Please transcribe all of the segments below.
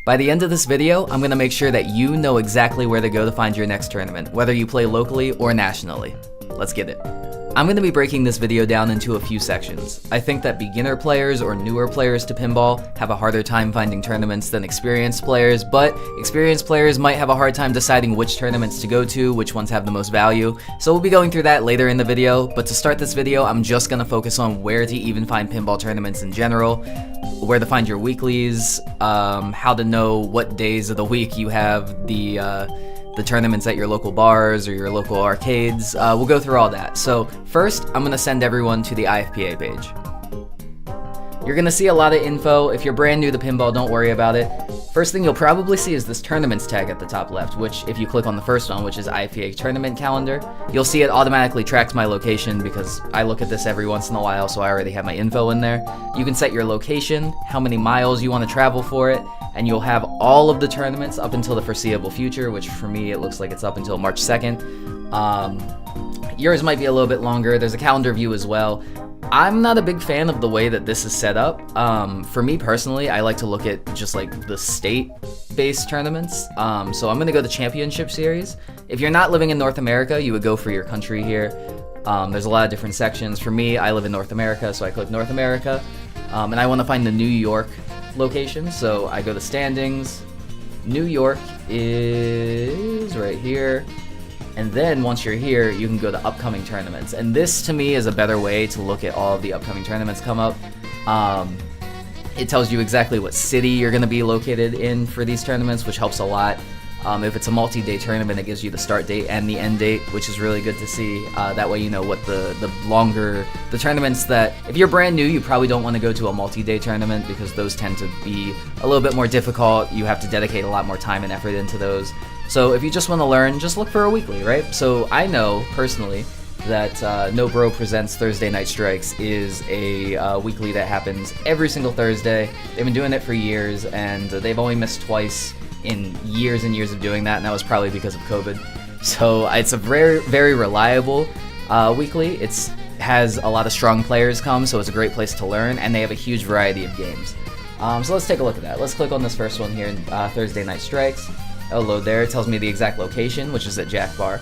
By the end of this video, I'm going to make sure that you know exactly where to go to find your next tournament, whether you play locally or nationally. Let's get it. I'm going to be breaking this video down into a few sections. I think that beginner players or newer players to pinball have a harder time finding tournaments than experienced players, but experienced players might have a hard time deciding which tournaments to go to, which ones have the most value. So we'll be going through that later in the video, but to start this video, I'm just going to focus on where to even find pinball tournaments in general, where to find your weeklies, how to know what days of the week you have the tournaments at your local bars or your local arcades. We'll go through all that. So first, I'm gonna send everyone to the IFPA page. You're gonna see a lot of info. If you're brand new to pinball, don't worry about it. First thing you'll probably see is this tournaments tag at the top left, which if you click on the first one, which is IFPA tournament calendar, you'll see it automatically tracks my location because I look at this every once in a while, so I already have my info in there. You can set your location, how many miles you want to travel for it, and you'll have all of the tournaments up until the foreseeable future, which for me it looks like it's up until March 2nd. Yours might be a little bit longer. There's a calendar view as well. I'm not a big fan of the way that this is set up. For me personally, I like to look at just like the state-based tournaments. So I'm gonna go to Championship Series. If you're not living in North America, you would go for your country here. There's a lot of different sections. For me, I live in North America, so I click North America. And I wanna find the New York location, so I go to standings. New York is right here. And then once you're here, you can go to upcoming tournaments. And this to me is a better way to look at all of the upcoming tournaments come up. It tells you exactly what city you're gonna be located in for these tournaments, which helps a lot. If it's a multi-day tournament, it gives you the start date and the end date, which is really good to see. That way you know what the tournaments that, if you're brand new, you probably don't want to go to a multi-day tournament because those tend to be a little bit more difficult. You have to dedicate a lot more time and effort into those. So if you just want to learn, just look for a weekly, right? So I know personally that No Bro Presents Thursday Night Strikes is a weekly that happens every single Thursday. They've been doing it for years, and they've only missed twice in years and years of doing that, and that was probably because of COVID. So it's a very, very reliable weekly. It has a lot of strong players come, so it's a great place to learn, and they have a huge variety of games. So let's take a look at that. Let's click on this first one here, Thursday Night Strikes. It'll load there. It tells me the exact location, which is at Jack Bar.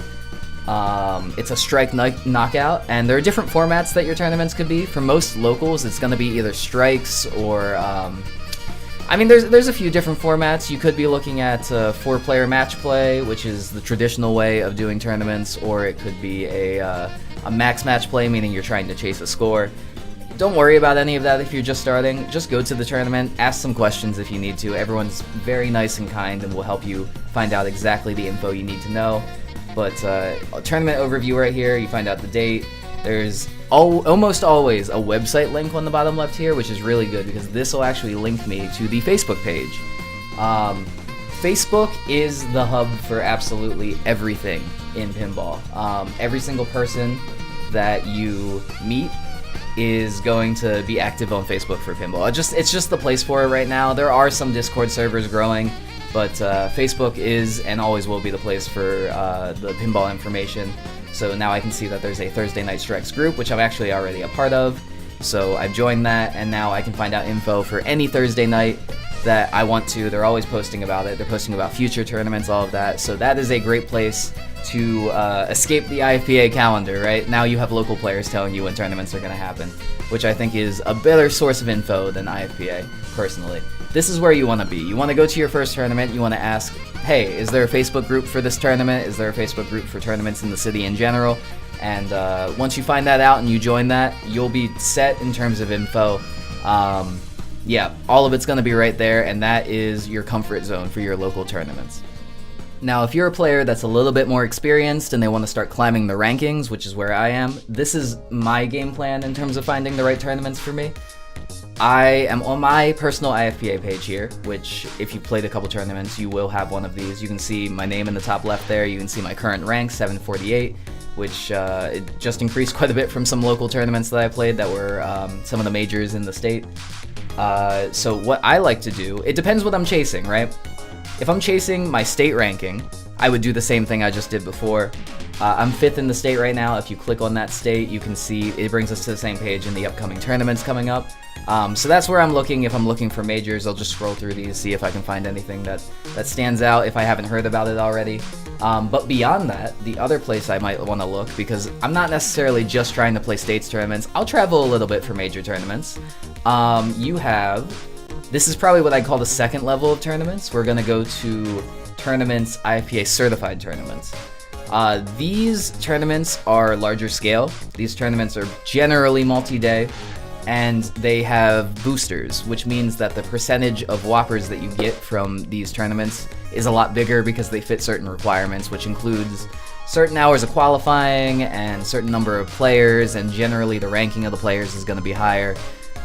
It's a strike knockout, and there are different formats that your tournaments could be. For most locals, it's going to be either strikes or I mean, there's a few different formats. You could be looking at 4-player match play, which is the traditional way of doing tournaments, or it could be a max match play, meaning you're trying to chase a score. Don't worry about any of that if you're just starting. Just go to the tournament, ask some questions if you need to. Everyone's very nice and kind and will help you find out exactly the info you need to know. But a tournament overview right here, you find out the date. There's almost always a website link on the bottom left here, which is really good because this will actually link me to the Facebook page. Facebook is the hub for absolutely everything in pinball. Every single person that you meet is going to be active on Facebook for pinball. It's just the place for it right now. There are some Discord servers growing, but Facebook is and always will be the place for the pinball information. So now I can see that there's a Thursday Night Strikes group, which I'm actually already a part of. So I've joined that, and now I can find out info for any Thursday night that I want to. They're always posting about it. They're posting about future tournaments, all of that. So that is a great place to escape the IFPA calendar, right? Now you have local players telling you when tournaments are going to happen, which I think is a better source of info than IFPA, personally. This is where you want to be. You want to go to your first tournament, you want to ask, hey, is there a Facebook group for this tournament? Is there a Facebook group for tournaments in the city in general? And once you find that out and you join that, you'll be set in terms of info. Yeah, all of it's going to be right there, and that is your comfort zone for your local tournaments. Now, if you're a player that's a little bit more experienced and they want to start climbing the rankings, which is where I am, this is my game plan in terms of finding the right tournaments for me. I am on my personal IFPA page here, which if you played a couple tournaments, you will have one of these. You can see my name in the top left there. You can see my current rank, 748, which it just increased quite a bit from some local tournaments that I played that were some of the majors in the state. So what I like to do, it depends what I'm chasing, right? If I'm chasing my state ranking, I would do the same thing I just did before. I'm 5th in the state right now. If you click on that state, you can see it brings us to the same page in the upcoming tournaments coming up. So that's where I'm looking. If I'm looking for majors, I'll just scroll through these, see if I can find anything that stands out if I haven't heard about it already. But beyond that, the other place I might want to look, because I'm not necessarily just trying to play states tournaments, I'll travel a little bit for major tournaments. This is probably what I call the second level of tournaments. We're going to go to tournaments, IFPA certified tournaments. These tournaments are larger scale. These tournaments are generally multi-day, and they have boosters, which means that the percentage of whoppers that you get from these tournaments is a lot bigger because they fit certain requirements, which includes certain hours of qualifying and certain number of players, and generally the ranking of the players is going to be higher.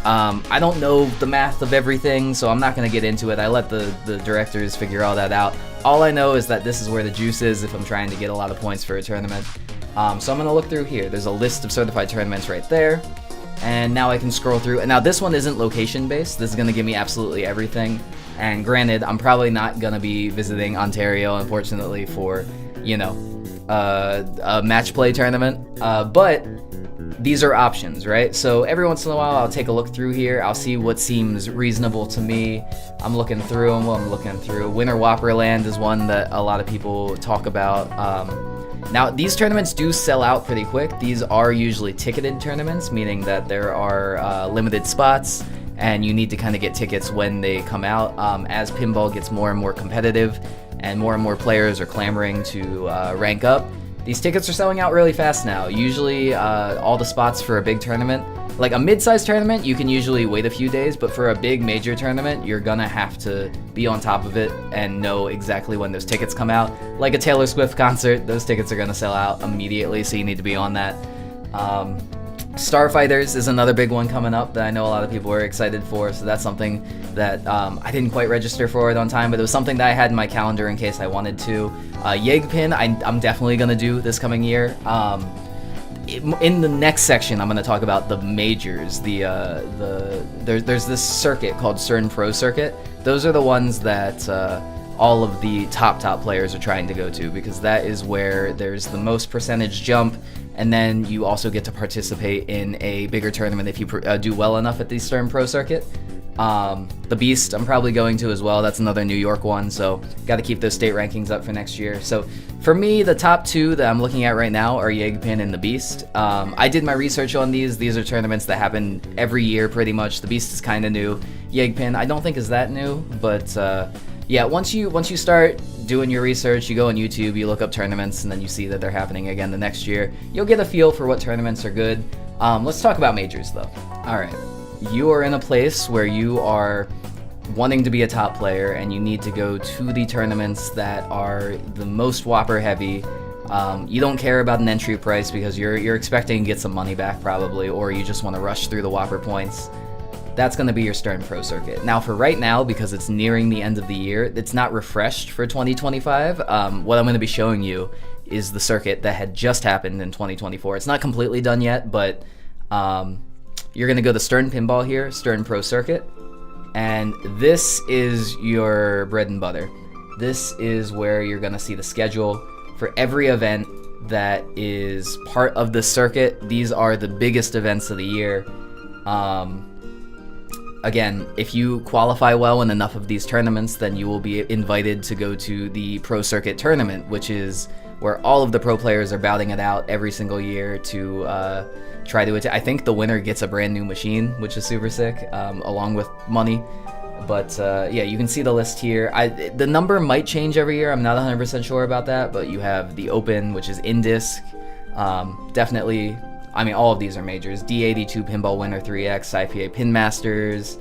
I don't know the math of everything, so I'm not going to get into it. I let the directors figure all that out. All I know is that this is where the juice is if I'm trying to get a lot of points for a tournament. So I'm going to look through here. There's a list of certified tournaments right there. And now I can scroll through. And now this one isn't location based. This is going to give me absolutely everything. And granted, I'm probably not going to be visiting Ontario, unfortunately, for, you know, a match play tournament. But these are options, right? So every once in a while, I'll take a look through here. I'll see what seems reasonable to me. I'm looking through them. I'm looking through. Winter Whopperland is one that a lot of people talk about. Now, these tournaments do sell out pretty quick. These are usually ticketed tournaments, meaning that there are limited spots, and you need to kind of get tickets when they come out. As pinball gets more and more competitive, and more players are clamoring to rank up, these tickets are selling out really fast now. Usually, all the spots for a big tournament, like a mid-sized tournament, you can usually wait a few days, but for a big major tournament, you're gonna have to be on top of it and know exactly when those tickets come out. Like a Taylor Swift concert, those tickets are gonna sell out immediately, so you need to be on that. Starfighters is another big one coming up that I know a lot of people are excited for, so that's something that I didn't quite register for it on time, but it was something that I had in my calendar in case I wanted to. Yegpin, I'm definitely going to do this coming year. In the next section, I'm going to talk about the majors. There's this circuit called CERN Pro Circuit. Those are the ones that all of the top players are trying to go to, because that is where there's the most percentage jump, and then you also get to participate in a bigger tournament if you do well enough at the CERN Pro Circuit. The Beast I'm probably going to as well. That's another New York one, so got to keep those state rankings up for next year. So for me, the top two that I'm looking at right now are Yegpin and the Beast. I did my research on these. These are tournaments that happen every year pretty much. The Beast is kind of new. Yegpin I don't think is that new, but yeah, once you start doing your research, you go on YouTube, you look up tournaments, and then you see that they're happening again the next year, you'll get a feel for what tournaments are good. Let's talk about majors though. Alright, you are in a place where you are wanting to be a top player, and you need to go to the tournaments that are the most whopper heavy. You don't care about an entry price because you're expecting to get some money back probably, or you just want to rush through the whopper points. That's going to be your CERN Pro Circuit. Now for right now, because it's nearing the end of the year, it's not refreshed for 2025. What I'm going to be showing you is the circuit that had just happened in 2024. It's not completely done yet, but you're going to go to Stern Pinball here, CERN Pro Circuit, and this is your bread and butter. This is where you're going to see the schedule for every event that is part of the circuit. These are the biggest events of the year. Again, if you qualify well in enough of these tournaments, then you will be invited to go to the Pro Circuit Tournament, which is where all of the pro players are bouting it out every single year to try to I think the winner gets a brand new machine, which is super sick, along with money. But yeah, you can see the list here. The number might change every year. I'm not 100% sure about that, but you have the Open, which is in disc. Definitely, I mean, all of these are majors. D82 Pinball Winner 3X, IPA Pin Masters,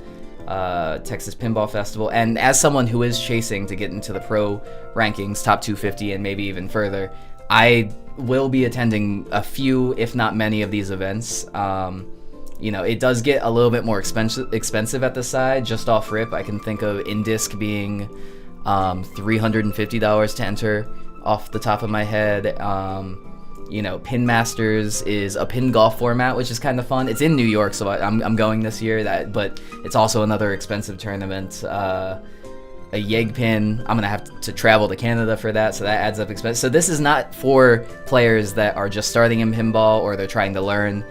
Texas Pinball Festival. And as someone who is chasing to get into the pro rankings, top 250 and maybe even further, I will be attending a few, if not many, of these events. You know, it does get a little bit more expensive at the side. Just off rip, I can think of in disc being $350 to enter off the top of my head. You know, Pin Masters is a pin golf format, which is kind of fun. It's in New York, so I'm going this year. But it's also another expensive tournament. a Yeg pin. I'm gonna have to travel to Canada for that, so that adds up expense. So this is not for players that are just starting in pinball or they're trying to learn,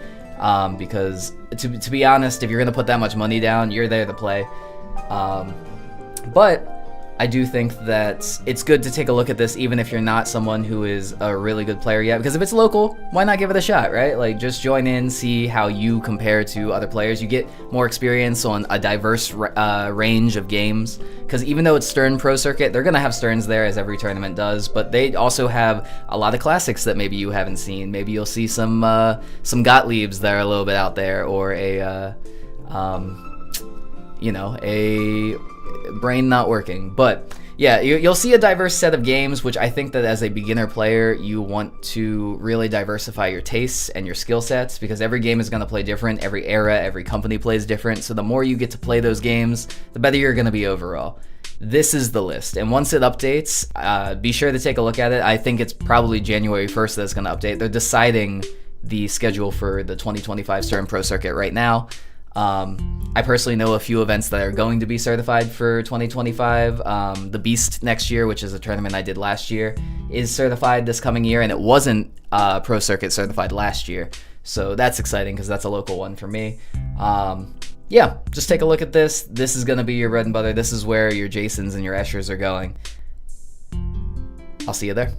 because to be honest, if you're gonna put that much money down, you're there to play. But I do think that it's good to take a look at this even if you're not someone who is a really good player yet, because if it's local, why not give it a shot, right? Like, just join in, see how you compare to other players. You get more experience on a diverse range of games, because even though it's Stern Pro Circuit, they're gonna have Sterns there, as every tournament does, but they also have a lot of classics that maybe you haven't seen. Maybe you'll see some Gottliebs that are a little bit out there, or a brain not working. But yeah, you'll see a diverse set of games, which I think that as a beginner player, you want to really diversify your tastes and your skill sets, because every game is going to play different, every era, every company plays different, so the more you get to play those games, the better you're going to be overall. This is the list, and once it updates, be sure to take a look at it. I think it's probably January 1st that's going to update. They're deciding the schedule for the 2025 Stern Pro Circuit right now. I personally know a few events that are going to be certified for 2025. The Beast next year, which is a tournament I did last year, is certified this coming year, and it wasn't Pro Circuit certified last year. So that's exciting because that's a local one for me. Yeah, just take a look at this. This is going to be your bread and butter. This is where your Jasons and your Eschers are going. I'll see you there.